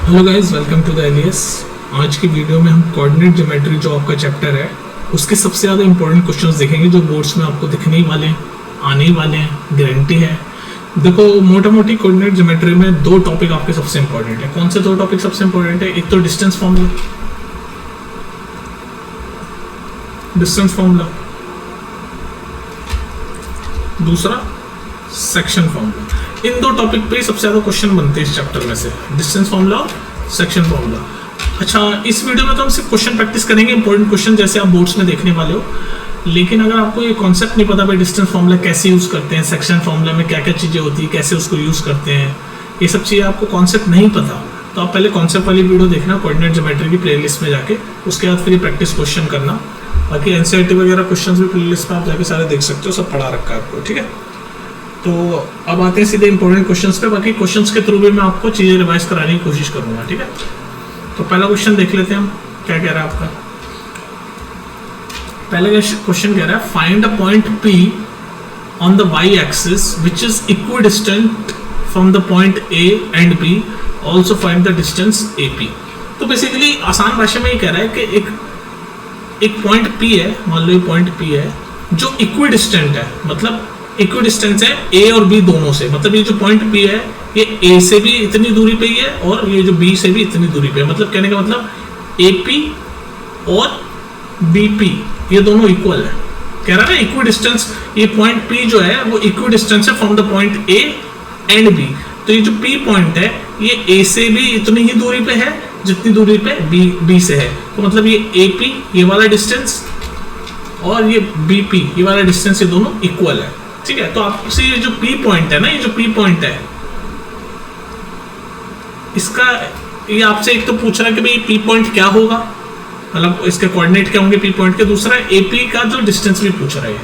Hello guys, welcome to the Elias. आज की video में हम कोऑर्डिनेट ज्योमेट्री जो आपका चैप्टर है उसके सबसे ज़्यादा इंपॉर्टेंट क्वेश्चंस देखेंगे जो बोर्ड्स में आपको दिखने ही वाले हैं, आने ही वाले हैं, गारंटी है। देखो, मोटा मोटी कोऑर्डिनेट ज्योमेट्री में दो टॉपिक आपके सबसे इंपॉर्टेंट है। कौन से दो टॉपिक सबसे इंपॉर्टेंट है? एक तो डिस्टेंस फॉर्मूला, दूसरा सेक्शन फॉर्मूला। इन दो टॉपिक पे सबसे ज्यादा क्वेश्चन बनते हैं इस चैप्टर में से, डिस्टेंस फॉर्मूला और सेक्शन फॉर्मूला। अच्छा, इस वीडियो में तो हम सिर्फ क्वेश्चन प्रैक्टिस करेंगे, इंपॉर्टेंट क्वेश्चन जैसे आप बोर्ड्स में देखने वाले हो। लेकिन अगर आपको ये कॉन्सेप्ट नहीं पता भाई डिस्टेंस फॉर्मूला कैसे यूज करते हैं, सेक्शन फॉर्मूला में क्या क्या चीजें होती है, कैसे उसको यूज करते हैं, ये सब चीजें आपको कॉन्सेप्ट नहीं पता, तो आप पहले कॉन्सेप्ट वाली वीडियो देखना कोऑर्डिनेट ज्योमेट्री की प्लेलिस्ट में जाके, उसके बाद फिर प्रैक्टिस क्वेश्चन करना। बाकी एनसीईआरटी वगैरह क्वेश्चन भी प्लेलिस्ट में आप जाके सारे देख सकते हो, सब पढ़ा रखा है आपको, ठीक है। तो अब आते हैं सीधे इंपॉर्टेंट क्वेश्चंस पे। बाकी क्वेश्चंस के थ्रू भी मैं आपको चीजें रिवाइज कराने की कोशिश करूंगा, ठीक है। तो पहला क्वेश्चन देख लेते हैं हम, क्या कह रहा है आपका। पहला क्वेश्चन कह रहा है find a point P on the y axis which is equidistant from the point A and B, also find the distance AP। तो बेसिकली आसान भाषा में ये कह रहा है कि एक पॉइंट P है, मान लो ये पॉइंट P है जो इक्विडिस्टेंट है, मतलब इक्विडिस्टेंस है A और B दोनों से। मतलब ये जो पॉइंट P है ये A से भी इतनी दूरी पे ही है और ये जो B से भी इतनी दूरी पे है। मतलब कहने का मतलब AP और BP ये दोनों इक्वल है। कह रहा है ना इक्विडिस्टेंस, ये पॉइंट P जो है वो इक्विडिस्टेंस है from the point A and B। तो ये जो P पॉइंट है ये A से भी इतनी ही दूरी पे है जितनी दूरी पे B से है। तो मतलब ये AP ये वाला डिस्टेंस और ये BP ये वाला डिस्टेंस, ये दोनों इक्वल है, ठीक है। तो आपसे ये जो P पॉइंट है ना, ये जो P पॉइंट है इसका, ये आपसे एक तो पूछ रहा है कि भाई P पॉइंट क्या होगा, मतलब इसके कोऑर्डिनेट क्या होंगे P पॉइंट के। दूसरा AP का जो डिस्टेंस भी पूछ रहा है,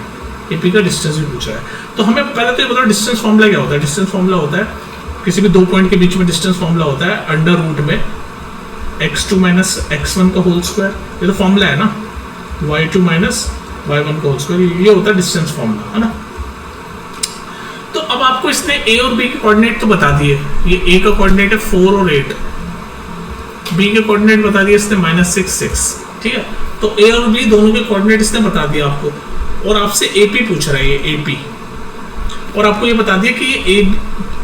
AP का डिस्टेंस भी पूछ रहा है। तो हमें पहले तो ये बताओ डिस्टेंस फॉर्मूला क्या होता है। डिस्टेंस फॉर्मूला होता है किसी भी दो पॉइंट के बीच में डिस्टेंस फॉर्मूला होता है अंडर रूट में x2 माइनस x1 का होल स्क्वायर, ये तो फॉर्मूला है ना, y2 माइनस y1 का होल स्क्वायर, ये होता है डिस्टेंस फॉर्मूला, है ना। तो अब आपको इसने A और B के कोऑर्डिनेट तो बता दिए, ये A का कोऑर्डिनेट है 4 और 8, B के कोऑर्डिनेट बता दिए इसने -6 6, ठीक है। तो A और B दोनों के कोऑर्डिनेट इसने बता दिया आपको, और आपसे AP पूछ रहा है, ये AP, और आपको ये बता दिया कि ये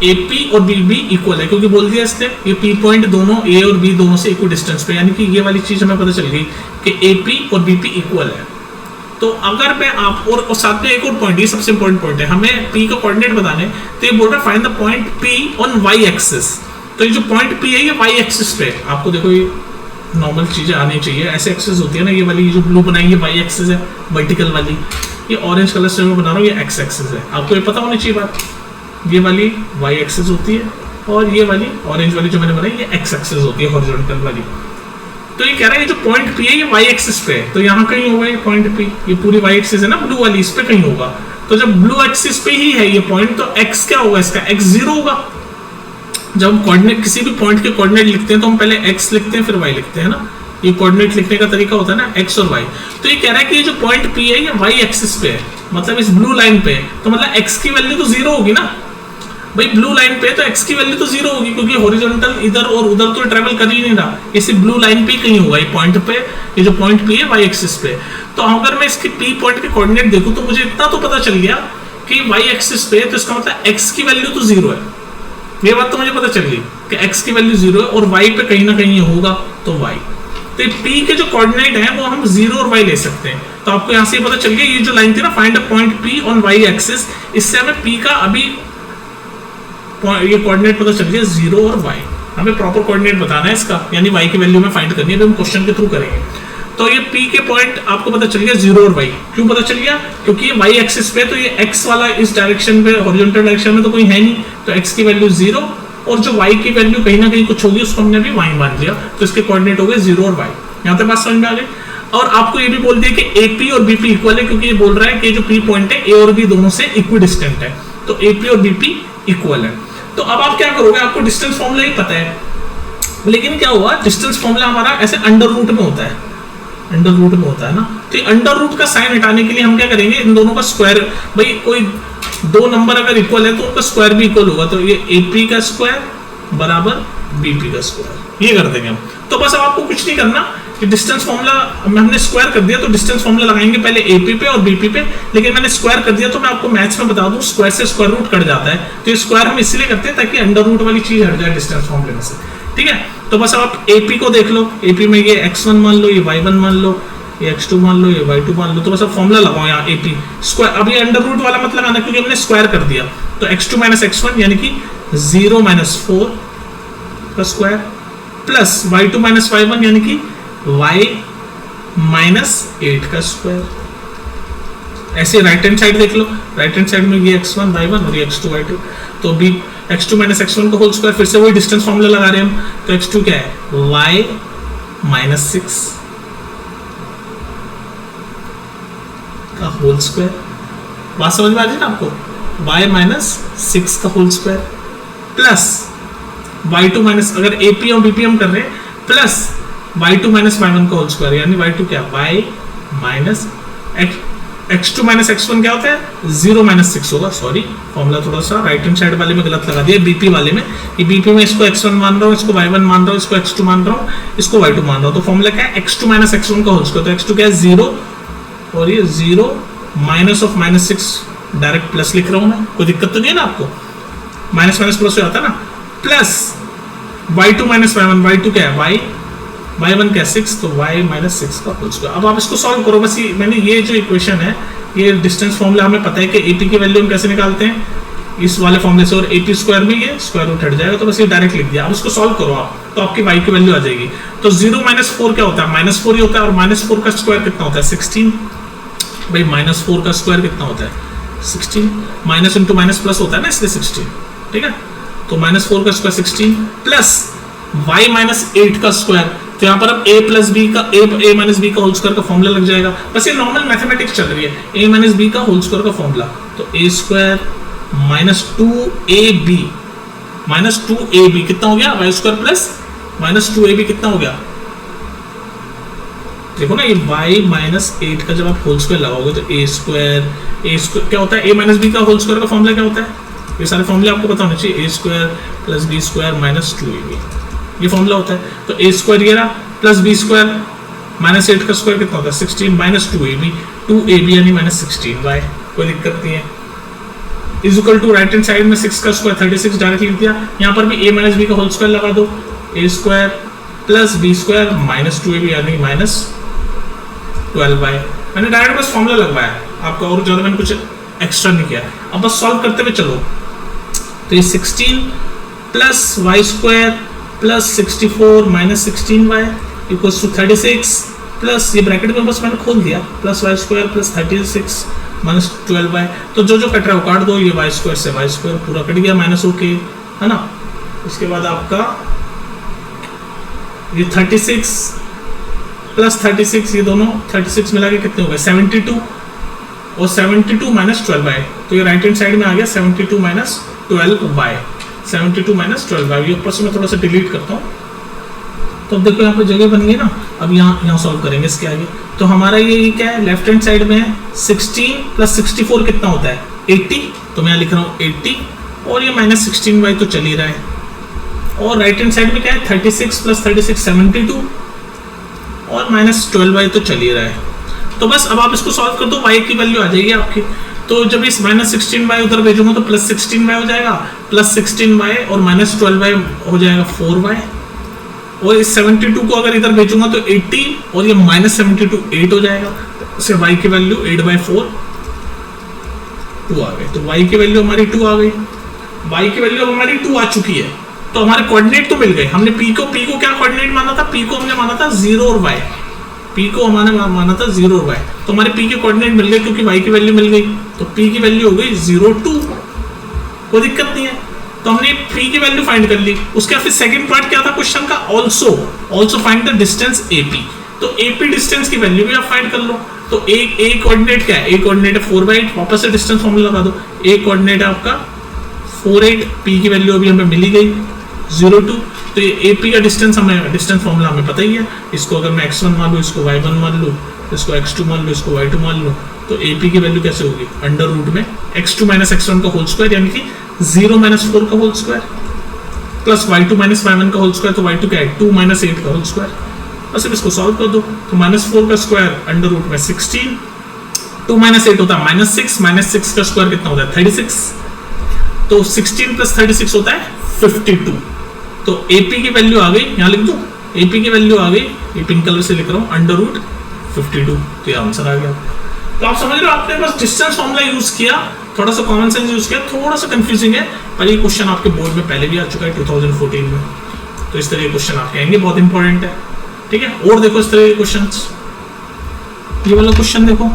AP और BB इक्वल है, क्योंकि बोल दिया इसने ये P पॉइंट दोनों A और B दोनों से इक्वल डिस्टेंस पे, यानी कि ये वाली चीज हमें पता चल गई कि AP और BP इक्वल है। तो अगर मैं आप और साथ में एक और पॉइंट, ये सबसे इंपॉर्टेंट पॉइंट है, हमें P का कोऑर्डिनेट बताने, तो ये बोल रहा है find the point P on y axis. तो ये जो पॉइंट P है ये y एक्सिस पे, आपको देखो ये नॉर्मल चीजें आनी चाहिए, ऐसे एक्सिस होती है ना, ये वाली जो ब्लू बनाई है y एक्सिस है वर्टिकल वाली, ये ऑरेंज कलर से मैं बना रहा हूँ ये x एक्सिस है। आपको ये पता होनी चाहिए बात, ये वाली y एक्सिस होती है और ये वाली ऑरेंज वाली जो मैंने बनाई ये x एक्सिस होती है हॉरिजॉन्टल वाली। तो ये कह रहा है ये जो पॉइंट P है ये y एक्सिस पे है, तो यहाँ कहीं होगा ये पॉइंट P, ये पूरी y एक्सिस है ना ब्लू वाली, इस पे कहीं होगा। तो जब ब्लू एक्सिस पे ही है ये पॉइंट, तो x क्या होगा इसका, x 0 होगा। जब हम कोऑर्डिनेट किसी भी पॉइंट के कोऑर्डिनेट लिखते हैं तो हम पहले x लिखते हैं फिर y लिखते हैं ना, ये कोऑर्डिनेट लिखने का तरीका होता है ना x और y। तो ये कह रहा है कि ये जो पॉइंट P है ये y एक्सिस पे है, मतलब इस ब्लू लाइन पे है, तो मतलब x की वैल्यू तो 0 होगी ना भाई, ब्लू लाइन पे तो x की वैल्यू तो 0 होगी, क्योंकि हॉरिजॉन्टल इधर और उधर तो ट्रेवल कर ही नहीं रहा, इसी ब्लू लाइन पे कहीं होगा ये पॉइंट पे, ये जो पॉइंट P है y एक्सिस पे। तो अगर मैं इसके P पॉइंट के कोऑर्डिनेट देखूं तो मुझे इतना तो पता चल गया कि y एक्सिस पे, तो इसका मतलब x की वैल्यू तो 0 है, ये बात तो मुझे पता चल गई कि x की वैल्यू 0 है और y पे कहीं ना कहीं होगा तो y। तो P के जो कोऑर्डिनेट है वो हम 0 और y ले सकते हैं। तो आपको यहाँ से पता चल गया, ये जो लाइन थी ना find a point P on y axis, इससे हमें P का अभी ये कोऑर्डिनेट पता चल गया 0 और y। हमें प्रॉपर कोऑर्डिनेट बताना है इसका, यानी y की वैल्यू में फाइंड करनी है, तो हम क्वेश्चन के थ्रू करेंगे। तो ये P के पॉइंट आपको पता चल गया 0 और y। क्यों पता चल गया? क्योंकि ये y एक्सिस पे, तो ये x वाला इस डायरेक्शन पे हॉरिजॉन्टल डायरेक्शन में तो कोई है नहीं, तो x की वैल्यू 0 और जो y की वैल्यू कहीं ना कहीं कुछ होगी उसको हमने अभी y मान लिया, तो इसके कोऑर्डिनेट हो गए 0 और y। यहाँ पे बात समझ में आ गई। और आपको ये भी बोल दिया कि AP और BP इक्वल है, क्योंकि ये बोल रहा है कि जो P पॉइंट है A और B दोनों से इक्विडिस्टेंट है, तो AP और BP इक्वल है। तो अब आप क्या करोगे, आपको डिस्टेंस फॉर्मूला ही पता है, लेकिन क्या हुआ डिस्टेंस फॉर्मूला हमारा ऐसे अंडर रूट में होता है, अंडर रूट में होता है ना। तो अंडर रूट का साइन हटाने के लिए हम क्या करेंगे, इन दोनों का स्क्वायर, भाई कोई दो नंबर अगर इक्वल है तो उनका स्क्वायर भी इक्वल होगा, तो ये AP का स्क्वायर बराबर बीपी का स्क्वायर, ये कर देंगे हम। तो बस अब आपको कुछ नहीं करना कि डिस्टेंस फॉर्मूला हमने स्क्वायर कर दिया, तो डिस्टेंस फॉर्मूला लगाएंगे पहले एपी पे और बीपी पे, लेकिन मैंने स्क्वायर कर दिया तो मैं आपको मैथ्स में बता दूं स्क्वायर से स्क्वायर रूट कट जाता है, तो ये स्क्वायर हम इसलिए करते हैं ताकि अंडर रूट वाली चीज हट जाए डिस्टेंस फॉर्मूले में से, ठीक है। तो बस अब आप एपी को देख लो, एपी में ये x1 मान लो, ये y1 मान लो, ये x2 मान लो, ये y2 मान लो, तो बस अब फॉर्मूला लगाओ यहाँ एपी स्क्वायर। अब ये अंडर रूट वाला मत लगाना क्योंकि हमने स्क्वायर कर दिया, तो x2 माइनस x1 यानी कि 0 माइनस 4 का square plus y2 minus y1 यानी कि y माइनस 8 का स्क्वायर। ऐसे राइट हैंड साइड देख लो, राइट हैंड साइड में ये x1 y1 और ये x2 y2, तो भी x2 माइनस x1 का होल स्क्वायर, फिर से वही डिस्टेंस फॉर्मूला लगा रहे हैं हम, तो x2 क्या है y माइनस 6 का होल स्क्वायर। बात समझ में आ रही है ना आपको, y माइनस 6 का whole square plus y2 minus, अगर AP और BP हम कर रहे हैं, प्लस y2 माइनस y1 का होल स्क्वायर, यानी y2 क्या y minus x2 minus x1 क्या होता है 0 माइनस 6 होगा। सॉरी फॉर्मूला थोड़ा सा राइट हैंड साइड वाले में गलत लगा दिया, बीपी वाले में, कि बीपी में इसको x1 मान रहा हूँ, इसको y1 मान रहा हूँ, इसको x2 मान रहा हूँ, इसको y2 मान रहा हूँ, तो फॉर्मूला क्या है x2 माइनस x1 का होल स्क्वायर, तो x2 क्या है 0 और ये 0 minus of minus 6 direct plus लिख रहा हूँ मैं, कोई दिक्कत तो नहीं है ना आपको, माइनस माइनस प्लस हो जाता है ना, plus y2 minus y1, y2 क्या है y1 क्या 6, तो y माइनस 6 का होल स्क्वायर। अब आप इसको सॉल्व करो, बस ये मैंने ये जो इक्वेशन है, ये डिस्टेंस फॉर्मूला हमें पता है कि AP की वैल्यू हम कैसे निकालते हैं, इस वाले फॉर्मूले से, और AP स्क्वायर में ये स्क्वायर रूट हट जाएगा, तो बस ये डायरेक्ट लिख दिया। अब इसको सॉल्व करो आप, तो आपकी y की वैल्यू आ जाएगी। तो 0 माइनस 4 क्या होता है, माइनस 4 ही होता है, और माइनस 4 का स्क्वायर कितना होता है 16। भाई माइनस 4 का स्क्वायर कितना होता है 16, माइनस इंटू माइनस प्लस होता है ना, इसलिए 16, ठीक है। तो माइनस 4 का स्क्वायर 16 प्लस y माइनस 8 का स्क्वायर, तो यहाँ पर अब a प्लस बी का a माइनस बी का होल स्क्वायर का फॉर्मूला लग जाएगा। बस ये नॉर्मल मैथमेटिक्स चल रही है, a माइनस बी का होल स्क्वायर का फॉर्मूला, तो a square minus 2ab minus 2ab कितना हो गया y square plus minus 2ab कितना हो गया, देखो ना, ये y माइनस 8 का जब आप होल स्क्वायर लगाओगे तो a स्क्वायर क्या होता है, a माइनस बी का होल स्क्वायर का फॉर्मूला क्या होता है, ये सारे फॉर्मूले आपको पता होने चाहिए, a square plus B square minus 2ab, ये फॉर्मूला होता है। तो a स्क्वायर ये रहा प्लस बी स्क्वायर माइनस 8 का स्क्वायर कितना होता है 16 माइनस 2ab यानी माइनस 16y, कोई दिक्कत नहीं है। Is equal to right hand side में 6 का स्क्वायर 36 डायरेक्ट लिख दिया, यहाँ पर भी a माइनस बी का होल स्क्वायर लगा दो, a square plus B square minus 2ab यानी माइनस 12y। मैंने डायरेक्ट बस फॉर्मूला लगवाया आपका, और ज्यादा मैंने कुछ एक्स्ट्रा नहीं किया। अब बस सॉल्व करते हुए चलो, तो ये 16 plus y square plus 64 minus 16y equals to 36 plus, ये ब्रैकेट में बस मैंने खोल दिया, plus y square plus 36 minus 12y, तो जो जो कट रहा है वो काट दो, ये वाई स्क्वायर से वाई स्क्वायर पूरा कट गया माइनस होके, है ना। उसके बाद आपका ये 36 प्लस 36, ये दोनों 36 मिला के कितने हो गए 72, और 72 माइनस 12y, तो ये राइट हैंड साइड में आ गया 72 माइनस 12y, 72 माइनस 12y। ये ऊपर से मैं थोड़ा सा डिलीट करता हूँ, तो अब देखो यहाँ पे जगह बन गई ना। अब यहाँ सॉल्व करेंगे इसके आगे, तो हमारा ये क्या है, लेफ्ट हैंड साइड में है 16 प्लस 64 कितना होता है 80, तो मैं यहाँ लिख रहा हूँ 80, और ये माइनस 16y तो चल ही रहा है, और राइट हैंड साइड में क्या है 36 प्लस 36 72, और माइनस 12y तो चल ही रहा है। तो बस अब आप इसको सॉल्व कर दो, y की वैल्यू आ जाएगी आपकी। तो जब इस माइनस 16y उधर भेजूंगा तो प्लस 16y हो जाएगा, प्लस 16y और माइनस 12y हो जाएगा 4y, और इस 72 को अगर इधर भेजूंगा तो 80, और ये माइनस 72 8 हो जाएगा, उससे y की वैल्यू 8/4 2 आ गई। तो y की वैल्यू हमारी 2 आ गई, y की वैल्यू हमारी 2 आ चुकी है। तो हमारे कोऑर्डिनेट तो मिल गए, हमने p को क्या कोऑर्डिनेट माना था, p को हमने माना था 0 और y, p को हमने माना था 0 और y, तो हमारे p के कोऑर्डिनेट मिल गए क्योंकि y की वैल्यू मिल गई, तो p की वैल्यू हो गई 0 2, कोई दिक्कत नहीं है। तो हमने p की वैल्यू फाइंड कर ली। उसके बाद फिर सेकंड पार्ट क्या था क्वेश्चन का, also find the distance AP, तो AP डिस्टेंस की वैल्यू भी आप फाइंड कर लो। तो a कोऑर्डिनेट क्या है, a कोऑर्डिनेट है 4/8, वापस से डिस्टेंस फॉर्मूला लगा दो, a कोऑर्डिनेट है आपका 4/8, p की वैल्यू अभी हमें मिली गई 0 2, तो ये AP का डिस्टेंस डिस्टेंस फॉर्मूला हमें पता ही है। इसको अगर मैं x1 मान लूँ, इसको y1 मान लूँ, इसको x2 मान लूँ, इसको y2 मान लूँ, तो AP की वैल्यू कैसे होगी, अंडर रूट में x2 माइनस x1 का होल स्क्वायर, यानी कि 0 माइनस 4 का whole square. Plus y2 minus y1 का होल स्क्वायर, तो y2 क्या है 2 माइनस 8 का होल स्क्वायर, बस अब इसको सॉल्व कर दो। तो -4 का स्क्वायर अंडर रूट में 16, 2 माइनस 8 होता है -6 का स्क्वायर कितना होता है 36, तो 16 प्लस 36 होता है 52। तो AP की वैल्यू आ गई, यहाँ लिख दो AP की वैल्यू आ गई, ये पिंक कलर से लिख रहा हूँ अंडर रूट 52, तो ये आंसर आ गया। तो आप समझ रहे हो, आपने बस डिस्टेंस फॉर्मूला यूज किया, थोड़ा सा कॉमन सेंस यूज किया, थोड़ा सा कंफ्यूजिंग है पर ये क्वेश्चन आपके बोर्ड में पहले भी आ चुका है 2014 में, तो इस तरह के क्वेश्चन आपके आएंगे, बहुत इंपॉर्टेंट है, ठीक है। और देखो इस तरह के क्वेश्चंस, ये वाला क्वेश्चन देखो,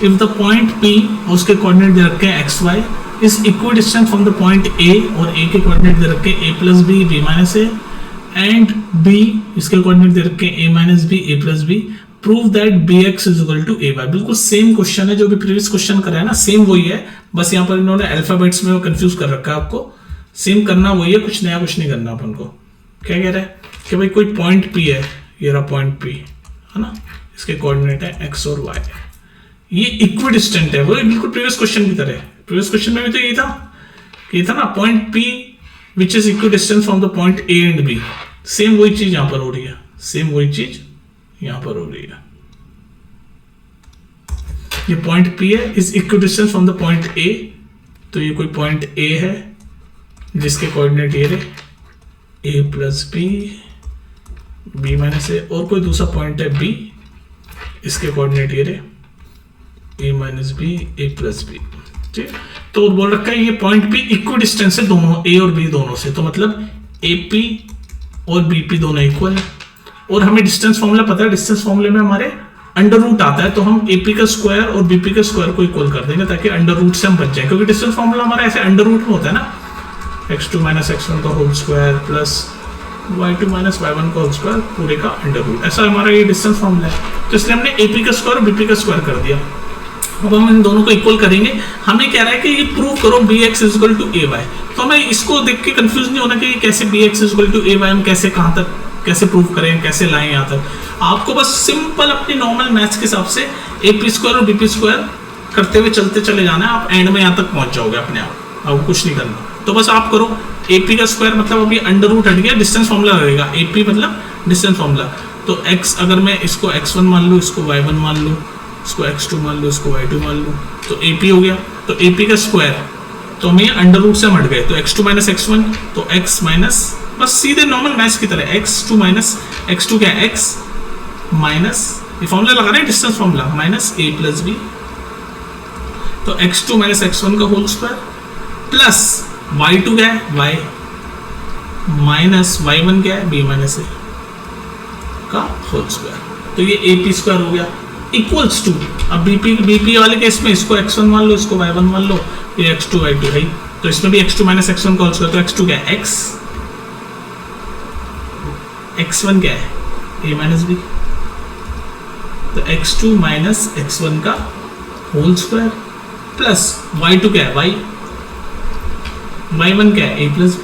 इफ द पॉइंट P और उसके कोऑर्डिनेट दे रखे हैं x y is equidistant from the point A, और A के कोऑर्डिनेट दे रखे हैं a plus b b minus a, and B इसके कोऑर्डिनेट दे रखे हैं a minus b a plus b, prove that bx is equal to a y। बिल्कुल सेम क्वेश्चन है जो भी प्रीवियस क्वेश्चन करा है ना, सेम वही है, बस यहाँ पर इन्होंने अल्फाबेट्स में कंफ्यूज कर रखा है आपको, सेम करना वही है, कुछ नया कुछ नहीं करना अपन को। क्या कह रहा है कि भाई कोई पॉइंट P है, ये रहा पॉइंट P है ना, इसके कोऑर्डिनेट है x और y, ये इक्वी डिस्टेंट है, वो बिल्कुल प्रीवियस क्वेश्चन की तरह। प्रीवियस क्वेश्चन में भी तो ये था ना, point P which is equidistant from the point A and B, same वही चीज यहाँ पर हो रही है, सेम वही चीज यहाँ पर हो रही है। ये पॉइंट P है, is equidistant from the point A, तो ये कोई पॉइंट A है जिसके कोऑर्डिनेट ये रहे a plus b b minus a, और कोई दूसरा पॉइंट है B, इसके कोऑर्डिनेट ये रहे a minus b a plus b, ठीक। तो बोल रखा है ये पॉइंट P इक्वी डिस्टेंस है दोनों a और b दोनों से, तो मतलब AP और BP दोनों इक्वल है, और हमें डिस्टेंस फॉर्मूला पता है, डिस्टेंस फॉर्मूले में हमारे अंडर रूट आता है, तो हम AP का स्क्वायर और BP के स्क्वायर को इक्वल कर देंगे ताकि अंडर रूट से हम बच जाए, क्योंकि डिस्टेंस फॉर्मूला हमारा ऐसे अंडर रूट में होता है ना, x2 माइनस x1 का whole square plus y2 minus y1 का होल स्क्वायर पूरे का अंडर रूट, ऐसा हमारा ये डिस्टेंस फॉर्मूला है। तो इसलिए हमने AP का स्क्वायर और BP का स्क्वायर कर दिया। अब हम इन दोनों को इक्वल करेंगे, हमें कह रहा है कि ये प्रूव करो bx is equal to ay, तो हमें इसको देख के कंफ्यूज नहीं होना कि कैसे bx is equal to ay हम कैसे कहाँ तक कैसे प्रूव करें, कैसे लाएं यहाँ तक। आपको बस सिंपल अपनी नॉर्मल मैथ्स के हिसाब से AP स्क्वायर और BP स्क्वायर करते हुए चलते चले जाना है, आप एंड में यहाँ तक पहुंच जाओगे अपने आप, आपको कुछ नहीं करना। तो बस आप करो AP का स्क्वायर मतलब अभी अंडर रूट हट गया, डिस्टेंस फॉर्मूला लगेगा, AP मतलब डिस्टेंस फॉर्मूला, तो x अगर मैं इसको x1 मान लूँ, इसको y1 मान लूँ, इसको x2 मान लो, इसको y2 मान लो, तो AP हो गया। तो AP का स्क्वायर, तो हम ये अंडर रूट से हम हट गए, तो x2 माइनस x1, तो x माइनस, बस सीधे नॉर्मल मैथ्स की तरह x2 माइनस x2 क्या है x माइनस, ये फॉर्मूला लगा रहे हैं distance formula, minus a plus b, तो x2 माइनस x1 का होल स्क्वायर प्लस y2 क्या है y माइनस y1 क्या है b माइनस a का होल स्क्वायर, तो ये AP स्क्वायर हो गया इक्वल्स टू, अब BP वाले केस में इसको x1 मान लो, इसको y1 मान लो, ये x2 y2 है, तो इसमें भी x2 माइनस x1 का होल स्क्वायर, तो x2 क्या है x, x1 क्या है a माइनस b, तो x2 माइनस x1 का होल स्क्वायर प्लस y2 क्या है y, y1 क्या है a plus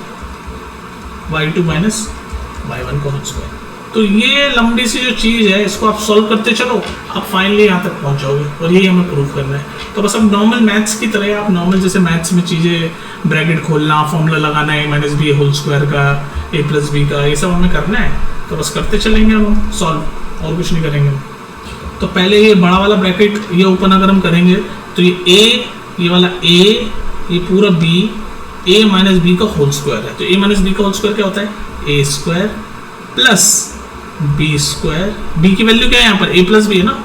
y2 minus y1 का होल स्क्वायर। तो ये लंबी सी जो चीज है इसको आप सॉल्व करते चलो, आप फाइनली यहाँ तक पहुंच जाओगे, और यही हमें प्रूव करना है। तो बस अब नॉर्मल मैथ्स की तरह आप नॉर्मल जैसे मैथ्स में चीजें ब्रैकेट खोलना, फॉर्मूला लगाना है माइनस बी होल स्क्वायर का, a प्लस बी का, ये सब हमें करना है, तो बस करते चलेंगे हम सॉल्व, और कुछ नहीं करेंगे। तो पहले ये बड़ा वाला ब्रैकेट ये ओपन अगर हम करेंगे तो ये a, ये वाला a, ये पूरा b, a माइनस बी का होल स्क्वायर है, तो a माइनस बी का होल स्क्वायर क्या होता है a square plus B square, b की वैल्यू क्या है यहाँ पर a प्लस बी है ना,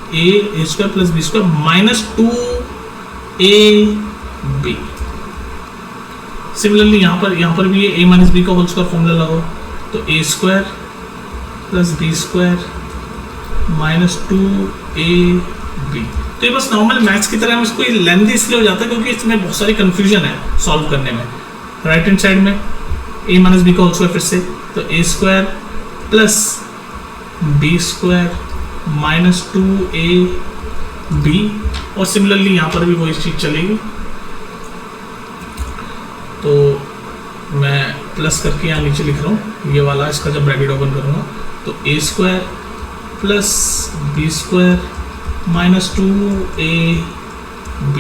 a square plus B square minus 2ab। Similarly यहाँ पर भी a माइनस बी का होल स्क्वायर फॉर्मूला लगाओ, तो a square plus B square minus 2ab। तो ये बस नॉर्मल मैथ्स की तरह हम इसको लेंथी इसलिए हो जाता है क्योंकि इसमें बहुत सारी कंफ्यूजन है सॉल्व करने में। राइट हैंड साइड में a माइनस बी का होल स्क्वायर फिर से, तो a square plus B square minus 2ab, और सिमिलरली यहाँ पर भी वही चीज चलेगी। तो मैं प्लस करके यहाँ नीचे लिख रहा हूँ, ये वाला इसका जब ब्रैकेट ओपन करूँगा तो a square plus B square minus 2ab।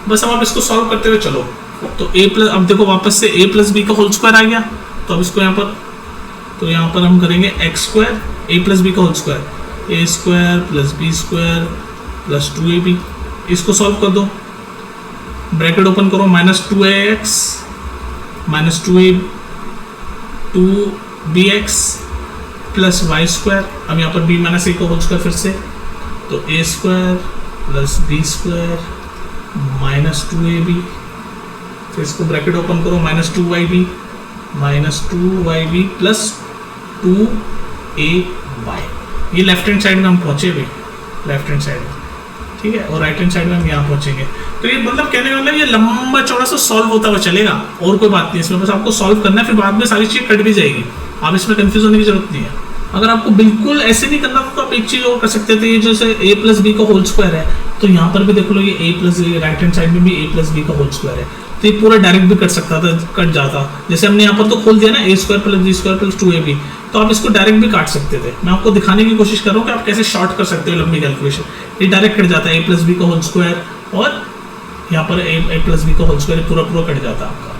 बस अब आप इसको सॉल्व करते हुए चलो, तो ए प्लस, अब देखो वापस से ए प्लस बी का होल स्क्वायर आ गया, तो अब इसको यहाँ पर, तो यहाँ पर हम करेंगे X square A plus B का whole square, A square plus B square plus 2ab, इसको सॉल्व कर दो, ब्रैकेट ओपन करो, -2ax minus 2bx plus y square, अब यहाँ पर b माइनस ए का होल स्क्वायर फिर से, तो A square plus B square minus 2ab, फिर इसको ब्रैकेट ओपन करो, -2yb प्लस 2ay, ये लेफ्ट हैंड साइड में हम पहुंचे भी, लेफ्ट हैंड साइड में, ठीक है, और राइट हैंड साइड में हम यहाँ पहुंचेंगे। तो ये मतलब कहने वाला ये लंबा चौड़ा सा सॉल्व होता हुआ चलेगा, और कोई बात नहीं इसमें, बस आपको सॉल्व करना है, फिर बाद में सारी चीज़ कट भी जाएगी, आप इसमें कंफ्यूज होने की जरूरत नहीं है। अगर आपको बिल्कुल ऐसे नहीं करना तो आप एक चीज़ और कर सकते थे, ये जैसे a प्लस बी का होल स्क्वायर है, तो यहाँ पर भी देख लो ये a plus, right hand side में भी a प्लस बी का होल स्क्वायर है, तो ये पूरा डायरेक्ट भी कट सकता था, कट जाता, जैसे हमने यहाँ पर तो खोल दिया ना a square plus B square plus 2ab, तो आप इसको डायरेक्ट भी काट सकते थे। मैं आपको दिखाने की कोशिश कर रहा हूँ कि आप कैसे शॉर्ट कर सकते हो लंबी कैलकुलेशन, ये डायरेक्ट कट जाता है a प्लस बी का होल स्क्वायर, और यहाँ पर a प्लस बी का होल स्क्वायर पूरा कट जाता है आपका।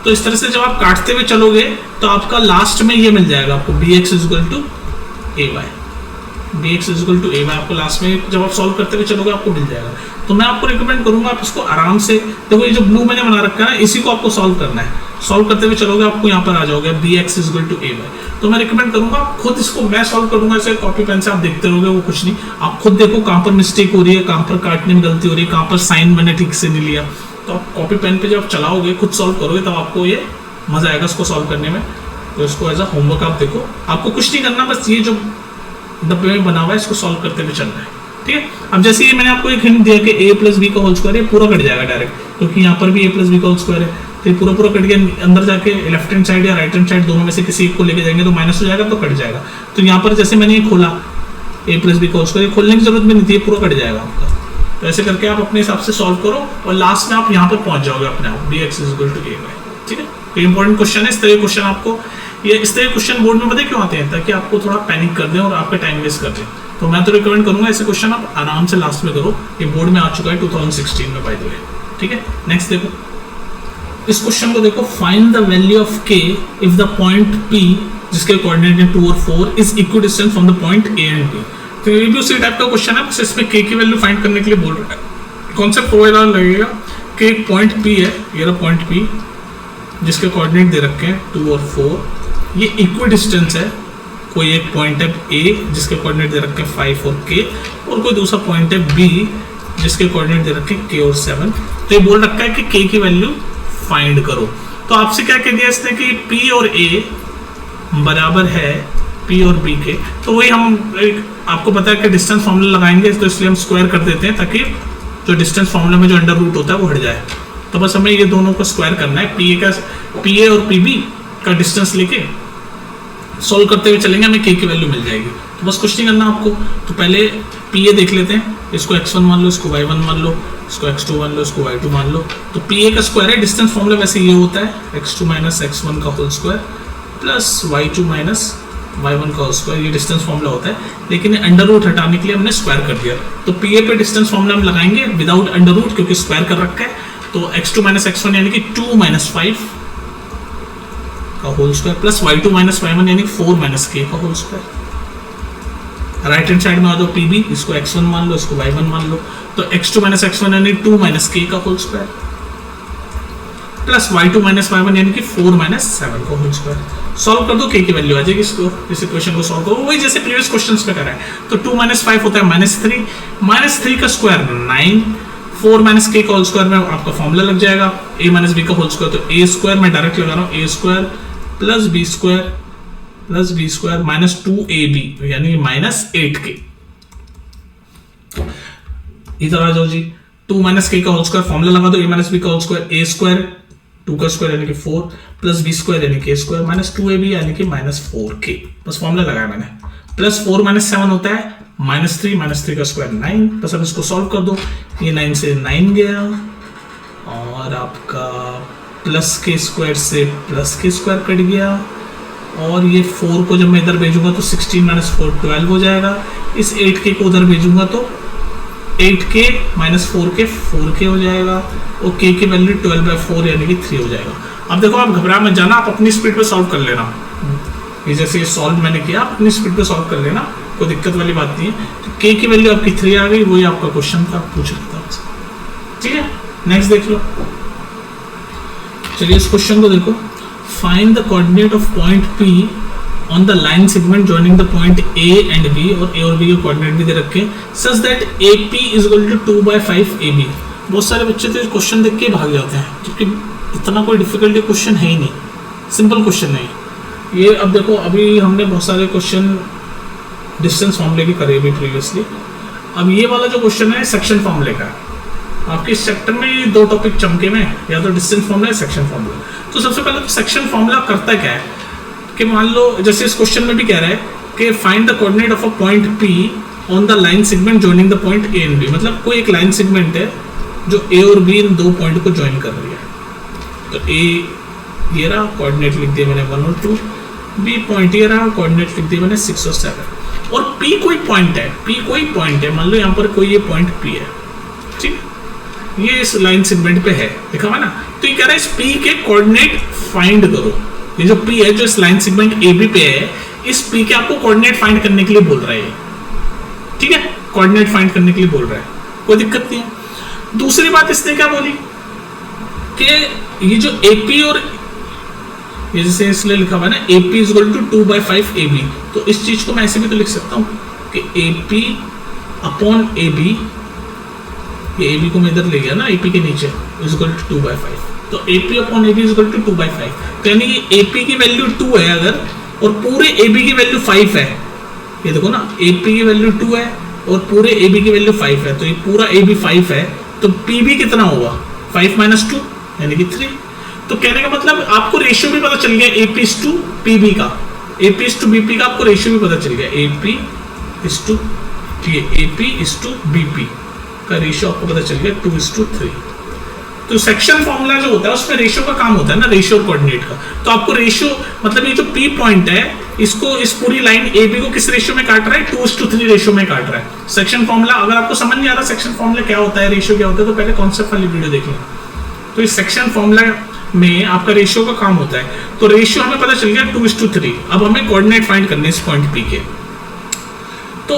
तो इस तरह से जब आप काटते हुए चलोगे तो आपका लास्ट में ये मिल जाएगा आपको bx equal to ay, bx equal to ay आपको लास्ट में जब आप सॉल्व करते हुए चलोगे आपको मिल जाएगा। तो मैं आपको रिकमेंड करूंगा आप इसको आराम से, देखो ये जो ब्लू मैंने बना रखा है इसी को आपको सॉल्व करना है, सॉल्व करते हुए चलोगे आपको यहाँ पर आ जाओगे bx इक्वल टू ay। तो मैं रिकमेंड करूंगा आप खुद इसको, मैं सॉल्व करूंगा ऐसे कॉपी पेन से, आप देखते रहोगे वो कुछ नहीं, आप खुद देखो कहाँ पर मिस्टेक हो रही है, कहाँ पर काटने में गलती हो रही है, कहाँ पर साइन मैंने ठीक से नहीं लिया, तो आप कॉपी पेन पे जब चलाओगे खुद सॉल्व करोगे तब आपको ये मजा आएगा इसको सॉल्व करने में। तो इसको एज अ होमवर्क आप देखो, आपको कुछ नहीं करना, बस ये जो डब्बे में बना हुआ है इसको सॉल्व करते हुए चलना है, ठीक है। अब जैसे ये मैंने आपको एक हिंट दिया कि a प्लस बी का होल स्क्वायर है, पूरा कट जाएगा डायरेक्ट, क्योंकि यहाँ पर भी a प्लस बी का होल स्क्वायर है, तो ये पूरा कट गया, अंदर जाके लेफ्ट हैंड साइड या राइट हैंड साइड दोनों में से किसी एक को लेके जाएंगे तो माइनस हो जाएगा, तो कट जाएगा। तो यहाँ पर जैसे मैंने ये खोला a प्लस बी का होल स्क्वायर, खोलने की जरूरत भी नहीं थी, पूरा कट जाएगा आपका। तो ऐसे करके आप अपने हिसाब से सॉल्व करो और लास्ट में आप यहाँ पर पहुंच जाओगे अपने आप, bx इक्वल टू ay, ठीक है। तो इंपॉर्टेंट क्वेश्चन है, इस तरह क्वेश्चन आपको, ये इस तरह क्वेश्चन बोर्ड में पता क्यों आते हैं, ताकि आपको थोड़ा पैनिक कर दें और आपका टाइम वेस्ट कर दें। तो मैं तो रिकमेंड करूंगा ऐसे क्वेश्चन आप आराम से लास्ट में करो, ये बोर्ड में आ चुका है 2016 में बाय द वे, ठीक है। नेक्स्ट देखो इस क्वेश्चन को देखो, find the value of k if the point p जिसके कोऑर्डिनेट है 2 और 4 is equidistant from the point a and b। तो ये भी उसी टाइप का क्वेश्चन है, बस इसमें k की वैल्यू फाइंड करने के लिए बोल रहा है। कॉन्सेप्ट प्रोवाइड लगेगा कि एक पॉइंट p है, ये रहा पॉइंट p जिसके कोऑर्डिनेट दे रखे हैं 2 और 4, ये इक्विडिस्टेंस है, कोई एक पॉइंट है a जिसके कोऑर्डिनेट दे रखे हैं 5 और k, और कोई दूसरा पॉइंट है b जिसके कोऑर्डिनेट दे रखे हैं k और 7। तो ये बोल रखा है कि k की वैल्यू फाइंड करो। तो आपसे क्या कह दिया इसने कि p और a बराबर है p और b के, तो वही हम आपको पता है कि डिस्टेंस फॉर्मूला लगाएंगे, तो इसलिए हम स्क्वायर कर देते हैं ताकि जो डिस्टेंस फॉर्मूला में जो अंडर रूट होता है वो हट जाए। तो बस हमें ये दोनों को स्क्वायर करना है, pa और pb का डिस्टेंस लेके सॉल्व करते हुए चलेंगे, हमें k की वैल्यू मिल जाएगी। तो बस कुछ नहीं करना आपको, तो पहले pa देख लेते हैं, इसको x1 मान लो, इसको y1 मान लो, इसको x2 मान लो, इसको y2 मान लो। तो pa का स्क्वायर है, डिस्टेंस फॉर्मूला वैसे ये होता है x2 माइनस x1 का whole square plus y2 minus y1 का होल स्क्वायर, ये डिस्टेंस फॉर्मूला होता है, लेकिन अंडर रूट हटाने के लिए हमने स्क्वायर कर दिया। तो pa पे डिस्टेंस फॉर्मूला हम लगाएंगे विदाउट अंडर रूट, क्योंकि स्क्वायर कर रखा है। तो x2 माइनस x1 यानी कि 2 माइनस 5 का whole square plus y2 minus y1 यानी 4 माइनस k का whole square. Right hand side में आ जाओ pb, इसको x1 मान लो, इसको y1 मान लो, तो x2 माइनस x1 यानी 2 माइनस k का whole square plus y2 minus y1 यानी कि 4 माइनस 7 का होल स्क्वायर। सॉल्व कर दो, k की वैल्यू आ जाएगी। इसको इस इक्वेशन को सॉल्व करो वही जैसे प्रीवियस क्वेश्चंस में करा है। तो 2 माइनस 5 होता है -3 का स्क्वायर 9, 4 माइनस k का होल स्क्वायर में आपका फॉर्मूला लग जाएगा a माइनस b का होल स्क्वायर, तो a स्क्वायर मैं डायरेक्ट लगा रहा हूँ, a square plus b square minus 2ab यानी माइनस 8k। इधर आ जाओ जी, 2 माइनस k का होल स्क्वायर फॉर्मूला लगा दो, a माइनस b का होल स्क्वायर, a स्क्वायर 2 का स्क्वायर यानी कि 4 प्लस b स्क्वायर यानी कि a स्क्वायर माइनस 2ab यानी कि माइनस 4k। बस फॉर्मूला लगाया मैंने, प्लस 4 माइनस 7 होता है -3 का स्क्वायर 9। बस अब इसको सॉल्व कर दो, ये 9 से 9 गया और आपका प्लस के स्क्वायर से प्लस के स्क्वायर कट गया, और ये 4 को जब मैं इधर भेजूंगा तो 16 माइनस 4 12 हो जाएगा। इस 8k को उधर भेजूंगा तो 8k माइनस 4k 4k हो जाएगा, और k की वैल्यू 12/4 यानी कि 3 हो जाएगा। अब देखो आप घबरा मत जाना, आप अपनी स्पीड पे सॉल्व कर लेना। ये जैसे सॉल्व मैंने किया, आप अपनी स्पीड पे सॉल्व कर लेना, कोई दिक्कत वाली बात नहीं है। तो k की वैल्यू आपकी 3 आ गई, वही आपका क्वेश्चन था, पूछ रहा था आपसे। ठीक है, नेक्स्ट देख लो। चलिए इस क्वेश्चन को देखो। Find the coordinate of point P on the line segment joining the point A and B, और A और B के कोऑर्डिनेट भी दे रखे हैं, such that AP is equal to 2/5 AB। बहुत सारे बच्चे तो क्वेश्चन देख के भाग जाते हैं, क्योंकि इतना कोई डिफिकल्टी क्वेश्चन है ही नहीं, सिंपल क्वेश्चन नहीं ये। अब देखो, अभी हमने बहुत सारे क्वेश्चन डिस्टेंस फॉर्मूले की करे भी प्रीवियसली। अब ये वाला जो क्वेश्चन है सेक्शन फॉर्मूले का है। आपके इस सेक्टर में 2 टॉपिक चमके में, या तो डिस्टेंस फॉर्मूला या सेक्शन फॉर्मूला। तो सबसे पहले तो सेक्शन फॉर्मूला करता क्या है कि मान लो जैसे इस क्वेश्चन में भी कह रहा है कि find the coordinate of a point P on the line segment joining the point A and B। मतलब कोई एक लाइन सेगमेंट है जो A और B इन 2 पॉइंट को ज्वाइन कर रही है। तो A ये रहा, कोऑर्डिनेट लिख दिया मैंने 1 और 2, B पॉइंट ये रहा, कोऑर्डिनेट लिख दिया मैंने 6 और 7, और P कोई पॉइंट है, P कोई पॉइंट है, मान लो यहाँ पर कोई ये पॉइंट P है, ठीक, ये इस लाइन सेगमेंट पे है, लिखा हुआ ना। तो ये कह रहा है इस P के कोऑर्डिनेट फाइंड करो। ये जो P है जो इस लाइन सेगमेंट AB पे है, इस P के आपको कोऑर्डिनेट फाइंड करने के लिए बोल रहा है, ठीक है, कोऑर्डिनेट फाइंड करने के लिए बोल रहा है, कोई दिक्कत नहीं है। दूसरी बात इसने क्या बोली कि ये जो AP और ये जैसे इसलिए लिखा हुआ है ना AP is equal to 2/5 AB, तो इस चीज को मैं ऐसे भी तो लिख सकता हूँ कि AP अपॉन AB, ये AB को मैं इधर ले गया ना AP के नीचे, इज इक्वल टू 2/5, तो AP upon AB is equal to 2/5, तो यानी कि AP की वैल्यू 2 है अगर, और पूरे AB की वैल्यू 5 है, ये देखो ना AP की वैल्यू 2 है और पूरे AB की वैल्यू 5 है, तो ये पूरा AB 5 है, तो PB कितना होगा 5 - 2 यानी कि 3। तो कहने का मतलब आपको रेशियो भी पता चल गया AP is to PB का, AP is to BP का आपको रेशियो भी पता चल गया, AP is to BP का रेशियो आपको पता चल गया 2:3। तो सेक्शन फॉर्मूला जो होता है उसमें रेशियो का काम होता है ना, रेशियो और कोऑर्डिनेट का। तो आपको रेशियो मतलब ये जो P पॉइंट है इसको इस पूरी लाइन AB को किस रेशियो में काट रहा है, 2:3 रेशियो में काट रहा है। सेक्शन फॉर्मूला अगर आपको समझ नहीं आ रहा सेक्शन फॉर्मूला क्या होता है, रेशियो क्या होता है, तो पहले कॉन्सेप्ट वाली वीडियो देख लें। तो इस सेक्शन फॉर्मूला में आपका रेशियो का काम होता है। तो रेशियो हमें पता चल गया 2:3। अब हमें कोऑर्डिनेट फाइंड करने इस पॉइंट P के। तो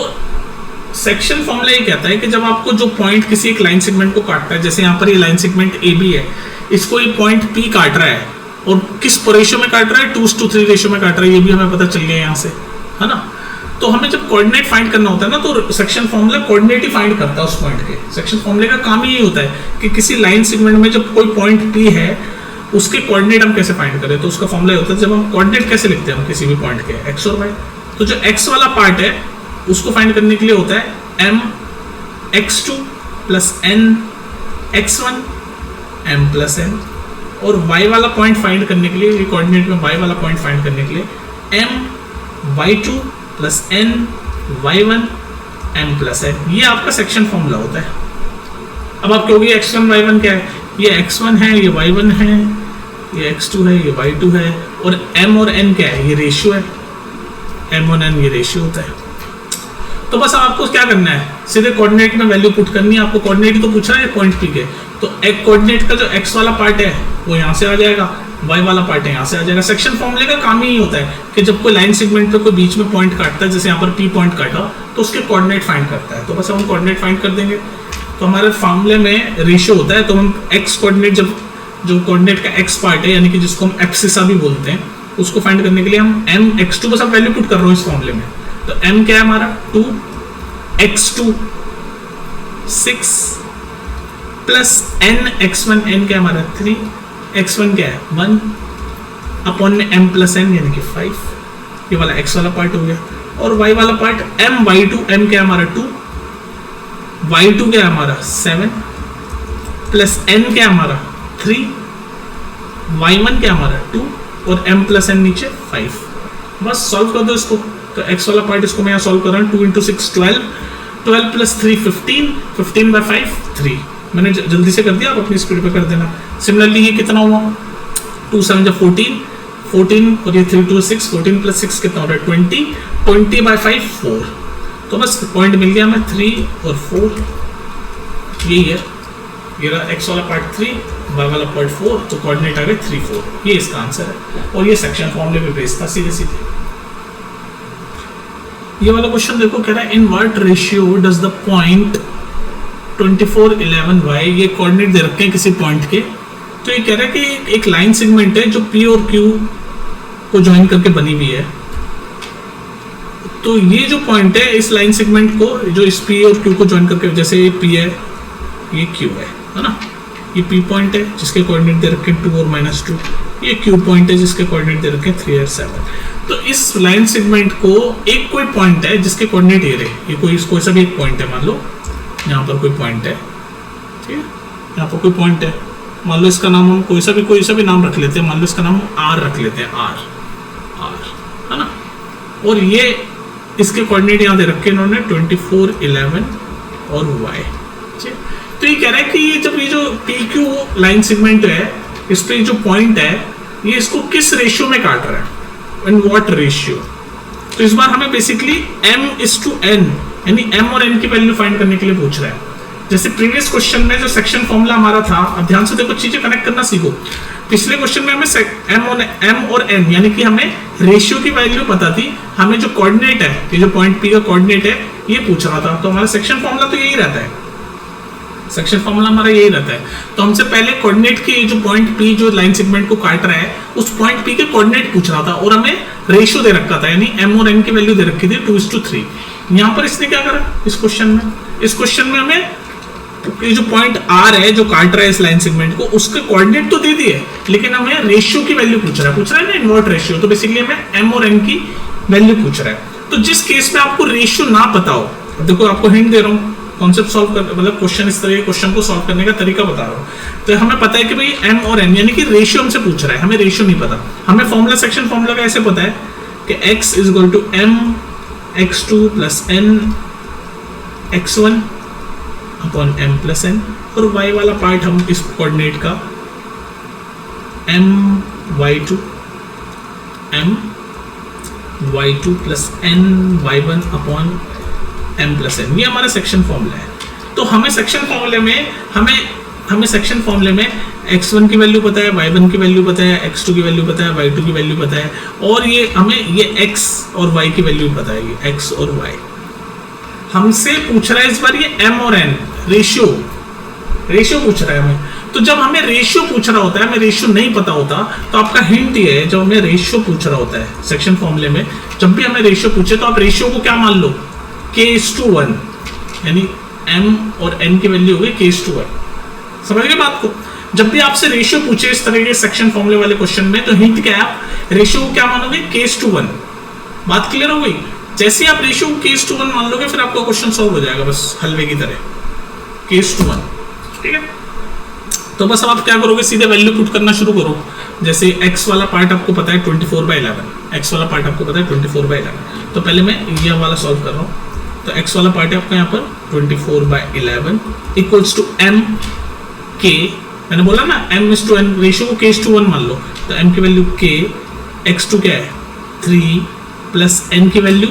सेक्शन फॉर्मूला ये कहता है कि जब आपको जो पॉइंट किसी एक लाइन सेगमेंट को काटता है, जैसे यहाँ पर ये लाइन सेगमेंट AB है, इसको ये पॉइंट P काट रहा है, और किस रेशियो में काट रहा है, 2:3 रेशियो में काट रहा है, ये भी हमें पता चल गया यहाँ से, है ना। तो हमें जब कोऑर्डिनेट फाइंड करना होता है ना, तो सेक्शन फॉर्मूला कोऑर्डिनेट ही फाइंड करता है उस पॉइंट के। सेक्शन फॉर्मूले का काम ही होता है कि किसी लाइन सेगमेंट में जब कोई पॉइंट P है उसके कोऑर्डिनेट हम कैसे फाइंड करें। तो उसका फॉर्मूला होता है, जब हम कोऑर्डिनेट कैसे लिखते हैं हम किसी भी पॉइंट के, x और y। तो जो x वाला पार्ट है उसको फाइंड करने के लिए होता है mx2 + nx1 m+n, और y वाला पॉइंट फाइंड करने के लिए, ये कोऑर्डिनेट में y वाला पॉइंट फाइंड करने के लिए my2 + ny1 m+n। ये आपका सेक्शन फॉर्मूला होता है। अब आप कहोगे x1 y1 क्या है, ये x1 है, ये y1 है, ये x2 है, ये y2 है, और m और n क्या है, ये रेशियो है, m और n ये रेशियो होता है। तो बस आपको क्या करना है, सीधे कोऑर्डिनेट में वैल्यू पुट करनी है। आपको कोऑर्डिनेट तो पूछ रहा है पॉइंट P के, तो एक कोऑर्डिनेट का जो x वाला पार्ट है वो यहाँ से आ जाएगा, y वाला पार्ट है यहाँ से आ जाएगा। सेक्शन फॉर्मूले का काम ही होता है कि जब कोई लाइन सेगमेंट पे कोई बीच में पॉइंट काटता है, जैसे यहाँ पर P पॉइंट काटा, तो उसके कोऑर्डिनेट फाइंड करता है। तो बस हम कोऑर्डिनेट फाइंड कर देंगे। तो हमारे फॉर्मूले में रेशियो होता है, तो हम x कोऑर्डिनेट, जब जो कोऑर्डिनेट का x पार्ट है यानी कि जिसको हम एब्सिसा भी बोलते हैं, उसको फाइंड करने के लिए हम mx2, बस अब वैल्यू पुट कर रहा हूँ इस फॉर्मूले में। तो m क्या है हमारा 2, x2 6 प्लस nx1, n क्या है हमारा 3, x1 क्या है 1 अपॉन में m+n यानी कि 5। ये वाला x वाला पार्ट हो गया। और y वाला पार्ट my2, m क्या है हमारा 2, y2 क्या है हमारा 7 प्लस n क्या है हमारा 3, y1 क्या है हमारा 2, और m+n नीचे 5। बस सॉल्व कर दो इसको। तो x वाला पार्ट इसको मैं यहाँ सॉल्व कर रहा हूँ, 2 × 6 12, 12 + 3 15, 15/5 3। मैंने जल्दी से कर दिया, आप अपनी स्पीड पे कर देना। सिमिलरली ये कितना हुआ, 2 7 14, 14 और ये 3 2 6, 14 + 6 कितना हो रहा है 20, 20/5 4। तो बस पॉइंट मिल गया हमें 3 और 4। यही है, ये रहा x वाला पार्ट 3, y वाला पार्ट 4, तो कोऑर्डिनेट आ गए 3 4, ये इसका आंसर है। और ये सेक्शन फॉर्मूले में बेस्ड था सीधे सीधे। ये वाला क्वेश्चन देखो, कह रहा है in what ratio does the point 24 11 y, ये कोऑर्डिनेट दे रखे हैं किसी पॉइंट के। तो ये कह रहा है कि एक लाइन सेगमेंट है जो p और q को ज्वाइन करके बनी हुई है। तो ये जो पॉइंट है इस लाइन सेगमेंट को, जो इस p और q को ज्वाइन करके, जैसे ये p है ये q है ना, ये p पॉइंट है जिसके कोऑर्डिनेट दे रखे हैं 2 और -2, ये q पॉइंट है जिसके कोऑर्डिनेट दे रखे हैं 3 और 7। तो इस लाइन सेगमेंट को एक कोई पॉइंट है जिसके कोऑर्डिनेट ये रहे, ये कोई सा भी एक पॉइंट है, मान लो यहाँ पर कोई पॉइंट है, ठीक है, यहाँ पर कोई पॉइंट है, मान लो इसका नाम हम कोई सा भी नाम रख लेते हैं, मान लो इसका नाम R रख लेते हैं, R है ना। और ये इसके कोऑर्डिनेट यहाँ दे रखे इन्होंने 24 11 और y। तो ये कह रहा है कि ये जब ये जो PQ लाइन सेगमेंट है, इस पे जो पॉइंट है ये इसको किस रेशियो में काट रहा है, इन व्हाट रेशियो। तो इस बार हमें बेसिकली m/n यानी m और n की वैल्यू फाइंड करने के लिए पूछ रहा है। जैसे प्रीवियस क्वेश्चन में जो सेक्शन फॉर्मूला हमारा था, अब ध्यान से देखो, चीजें कनेक्ट करना सीखो। पिछले क्वेश्चन में हमें m और n यानी कि हमें रेशियो की वैल्यू पता थी, हमें जो कोऑर्डिनेट है, ये जो पॉइंट P का कोऑर्डिनेट है ये पूछ रहा था। तो हमारा सेक्शन फॉर्मूला तो यही रहता है, सेक्शन फॉर्मूला हमारा यही रहता है। तो हमसे पहले कोऑर्डिनेट की जो पॉइंट P जो लाइन सेगमेंट को काट रहा है उस पॉइंट P के कोऑर्डिनेट पूछ रहा था, और हमें रेशियो दे रखा था, यानी m और n की वैल्यू दे रखी थी 2:3। यहाँ पर इसने क्या करा इस क्वेश्चन में हमें ये जो पॉइंट R है जो काट रहा है इस लाइन सेगमेंट को, उसके कोऑर्डिनेट तो दे दिए, लेकिन हमें रेशियो की वैल्यू पूछ रहा है ना, इनवर्ट रेशियो। तो बेसिकली हमें m और n की वैल्यू पूछ रहा है। तो जिस केस में आपको रेशियो ना पता हो, देखो आपको हिंट दे रहा हूँ, कॉन्सेप्ट सॉल्व कर, मतलब क्वेश्चन इस तरह के क्वेश्चन को सॉल्व करने का तरीका बता रहा हूँ। तो हमें पता है कि भाई m और n यानी कि रेशियो हमसे पूछ रहा है, हमें रेशियो नहीं पता। हमें फॉर्मूला सेक्शन फॉर्मूला का ऐसे पता है कि x = m x2 + n x1 upon m + n, और y वाला पार्ट हम इस कोऑर्डिनेट का m y2 + n y1 upon m + n, ये हमारा सेक्शन फॉर्मूला है। तो हमें सेक्शन फॉर्मूले में हमें सेक्शन फॉर्मूले में x1 की वैल्यू पता है, y1 की वैल्यू पता है, x2 की वैल्यू पता है, y2 की वैल्यू पता है, और ये हमें ये x और y की वैल्यू पता है, ये x और y। हमसे पूछ रहा है इस बार ये m और n रेशियो पूछ रहा है हमें। तो जब हमें रेशियो पूछ रहा होता है, हमें रेशियो नहीं पता होता, तो आपका हिंट ये है, जब हमें रेशियो पूछ रहा होता है सेक्शन फॉर्मूले में, जब भी हमें रेशियो पूछे तो आप रेशियो को क्या मान लो, k:1, यानी m और n की वैल्यू हो गई k:1। समझ गए बात को। जब भी आपसे रेशियो पूछे इस तरह के सेक्शन फॉर्मूले वाले क्वेश्चन में, तो हिंट क्या है, आप रेशियो को क्या मानोगे, k:1। बात क्लियर हो गई। जैसे आप रेशियो को k:1 मान लोगे, फिर आपका क्वेश्चन सॉल्व हो जाएगा, बस हलवे की तरह, k:1, ठीक है। तो बस अब आप क्या करोगे, सीधे वैल्यू पुट करना शुरू करो। जैसे x वाला पार्ट आपको पता है 24/11, x वाला पार्ट आपको पता है 24/11। तो पहले मैं ये वाला सॉल्व कर रहा हूँ। तो x वाला पार्ट है आपका यहाँ पर 24/11 = m k, मैंने बोला ना m/n, रेशियो को k:1 मान लो। तो m की वैल्यू k, x2 क्या है 3 प्लस n की वैल्यू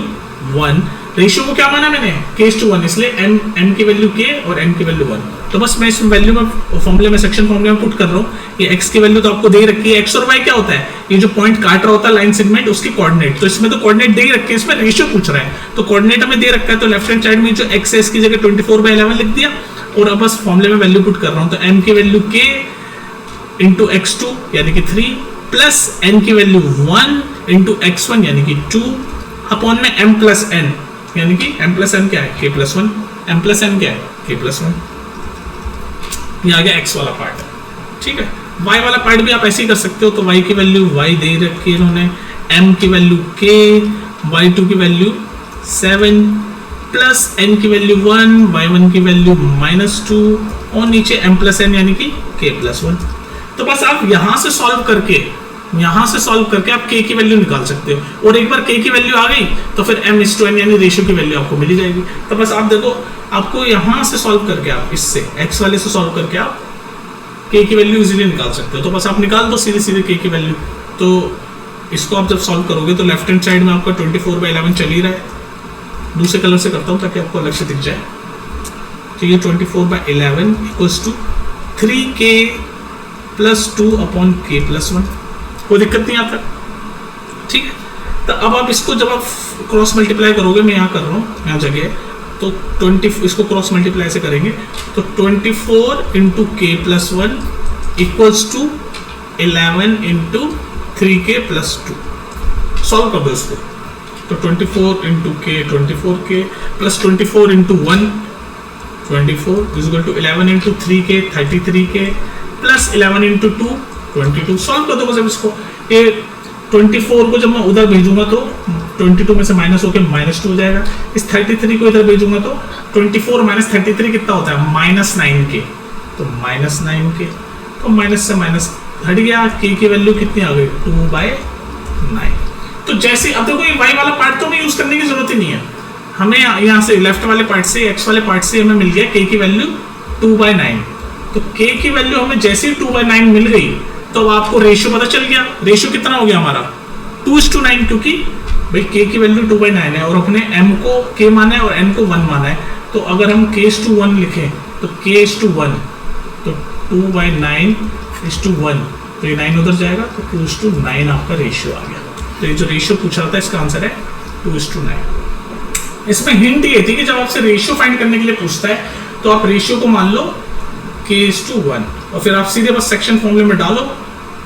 1, रेशियो को क्या माना मैंने k:1, इसलिए m की वैल्यू k और n की वैल्यू 1। तो बस मैं इस वैल्यू में फॉर्मूले में सेक्शन फॉर्मूले में पुट कर रहा हूँ। ये x की वैल्यू तो आपको दे रखी है, x और y क्या होता है, ये जो पॉइंट काट रहा होता है लाइन सेगमेंट उसके कोऑर्डिनेट। तो इसमें तो कोऑर्डिनेट दे ही रखे हैं, इसमें रेशियो पूछ रहा है, तो कोऑर्डिनेट हमें दे रखा है। तो लेफ्ट हैंड साइड में जो x है इसकी जगह 24/11 लिख दिया, और अब बस फॉर्मूले में वैल्यू पुट कर रहा हूँ। तो m की वैल्यू k इंटू x2 यानी कि 3 प्लस n की वैल्यू 1 इंटू x1 यानी कि 2 अपॉन में m प्लस n, यानी कि m प्लस n क्या है k+1, m प्लस n क्या है k+1। ये आ गया x वाला पार्ट, ठीक है। y वाला पार्ट भी आप ऐसे ही कर सकते हो। तो y की वैल्यू y दे रखी है इन्होंने, m की वैल्यू k, y2 की वैल्यू 7 प्लस n की वैल्यू 1, y1 की वैल्यू -2 और नीचे m प्लस n यानी कि k+1। तो बस आप यहाँ से सॉल्व करके आप k की वैल्यू निकाल सकते हो, और एक बार k की वैल्यू आ गई तो फिर m/n यानी रेशियो की वैल्यू आपको मिल जाएगी। तो बस आप देखो, आपको यहाँ से सॉल्व करके आप इससे x वाले से सॉल्व करके आप k की वैल्यू इजीली निकाल सकते हो। तो बस आप निकाल दो सीधे k की वैल्यू। तो इसको आप जब सॉल्व करोगे तो लेफ्ट हैंड साइड में आपका 24/11 चल ही रहा है। दूसरे कलर से करता हूँ ताकि आपको अलग से दिख जाए, तो ये 24/11 equals to 3k + 2 upon k + 1। कोई दिक्कत नहीं आता, ठीक है। तो अब आप इसको जब आप क्रॉस मल्टीप्लाई करोगे, मैं यहाँ कर रहा हूँ, यहाँ जगह है, तो 20 इसको क्रॉस मल्टीप्लाई से करेंगे तो 24 × k + 1 equals to 11 × 3k + 2। Solve कर दो इसको, तो 24 × k 24k + 24 × 1 24 = 11 × 3k 33k + 11 × 2 22। Solve कर दो बस अब इसको। ये 24 को जब मैं उधर भेजूंगा तो 22 में से माइनस होकर -2 हो जाएगा। इस 33 को इधर भेजूंगा तो 24 - 33 कितना होता है, -9k। तो -9k, तो माइनस से माइनस हट गया, k की वैल्यू कितनी आ गई, 2/9। तो जैसे अब देखो ये y वाला पार्ट तो हमें यूज करने की जरूरत ही नहीं है, हमें यहाँ से लेफ्ट वाले पार्ट से x वाले पार्ट से हमें मिल गया k की वैल्यू 2/9। तो k की वैल्यू हमें जैसे ही 2/9 मिल गई तो आपको रेशियो पता चल गया। रेशियो कितना हो गया हमारा 2:9, क्योंकि भाई k की वैल्यू 2/9 है और अपने m को k माना है और n को 1 माना है। तो अगर हम k:1 लिखें तो k:1, तो 2/9:1, तो ये 9 उधर जाएगा, तो 2:9 आपका रेशियो आ गया। तो ये जो रेशियो पूछा रहा था इसका आंसर है 2:9। इसमें हिंट ये थी कि जब आपसे रेशियो फाइंड करने के लिए पूछता है तो आप रेशियो को मान लो k:1 और फिर आप सीधे बस सेक्शन फॉर्मूले में डालो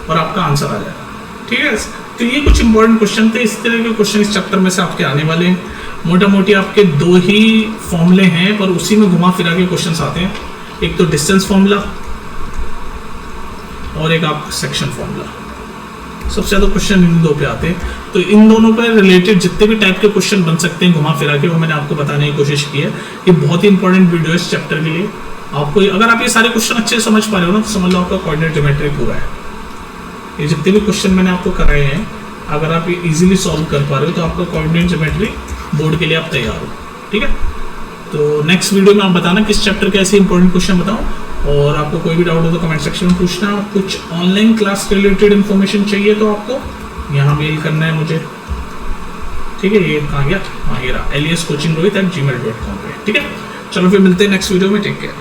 और आपका आंसर आ जाएगा, ठीक है। तो ये कुछ इंपॉर्टेंट क्वेश्चन थे, इस तरह के क्वेश्चन इस चैप्टर में से आपके आने वाले हैं। मोटा मोटी आपके 2 ही फॉर्मूले हैं पर उसी में घुमा फिरा के क्वेश्चन आते हैं, एक तो डिस्टेंस फॉर्मूला और एक आपका सेक्शन फॉर्मूला। सबसे ज़्यादा क्वेश्चन इन 2 पे आते हैं। तो इन दोनों पर रिलेटेड जितने भी टाइप के क्वेश्चन बन सकते हैं घुमा फिरा के, वो मैंने आपको बताने की कोशिश की है। ये बहुत ही इंपॉर्टेंट वीडियो है इस चैप्टर के लिए। आपको अगर आप ये सारे क्वेश्चन अच्छे से समझ पा रहे हो ना, तो समझ लो आपका कोऑर्डिनेट ज्योमेट्री पूरा है। ये जितने भी क्वेश्चन मैंने आपको कराए हैं, अगर आप ये इजीली सॉल्व कर पा रहे हो तो आपका कोऑर्डिनेट ज्योमेट्री बोर्ड के लिए आप तैयार हो, ठीक है। तो नेक्स्ट वीडियो में आप बताना किस चैप्टर के ऐसे इंपॉर्टेंट क्वेश्चन बताऊं, और आपको कोई भी डाउट हो तो कमेंट सेक्शन में पूछना। कुछ ऑनलाइन क्लास रिलेटेड इन्फॉर्मेशन चाहिए तो आपको यहाँ मेल करना है मुझे, ठीक है। ये कहाँ गया, हाँ ये रहा, aliascoachingrohit@gmail.com पे, ठीक है। चलो फिर मिलते हैं नेक्स्ट वीडियो में, टेक केयर।